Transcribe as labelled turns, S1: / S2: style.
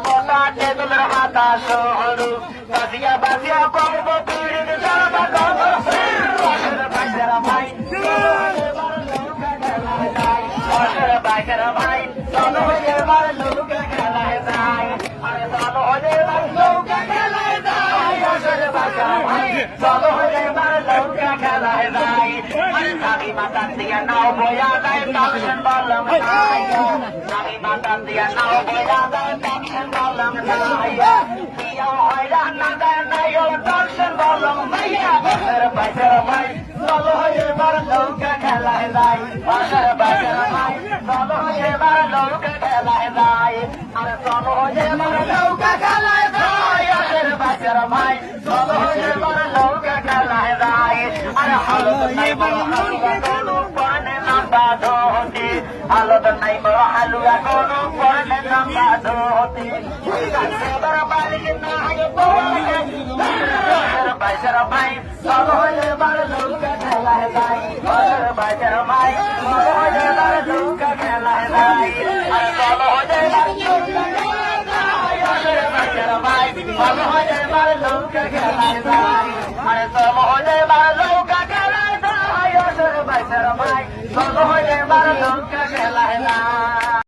S1: মোটা টেবিলের হাতা সরু বাজিয়া বাজিয়া করব পিড়ির জামা কবর বাইকের ভাই বাইকের ভাই চলো এবার লোকে খেলায় যায় আরে চলো এবার লোকে খেলায় যায় বাইকের ভাই চলো এবার লোকে খেলায় যায় আরে স্বামী মাতা দিয়া নাও বয়া দেয় তালসেন বললাম স্বামী মাতা দিয়া নাও বয়া দেয় তালসেন বললাম দিয়া হয়রা না দেয় নাই ও তালসেন বললাম ভাইয়া বাইকের ভাই চলো এবার লোকে খেলায় যায় বাইকের ভাই চলো এবার লোকে খেলায় যায় আরে চলো এবার লোকে খেলায় যায় বাইকের ভাই চলো এবার লোকে খেলায় যায় আরে হালত নাই বড় হালুয়া কোনো পড়নে নাম্বা ধোতি হালত নাই বড় হালুয়া কোনো পড়নে নাম্বা ধোতি এবার বাড়ি না আগে বাইকের ভাই চলো এবার লোকে খেলায় যায় বাইকের ভাই চলো এবার লোকে খেলায় যায় আরে চলো এবার লোকে খেলায় যায় বাইকের ভাই চলো এবার লোকে খেলায় যায় আরে চলো এবার লোকে খেলায় যায় বাইকের ভাই চলো এবার লোকে খেলায় যায়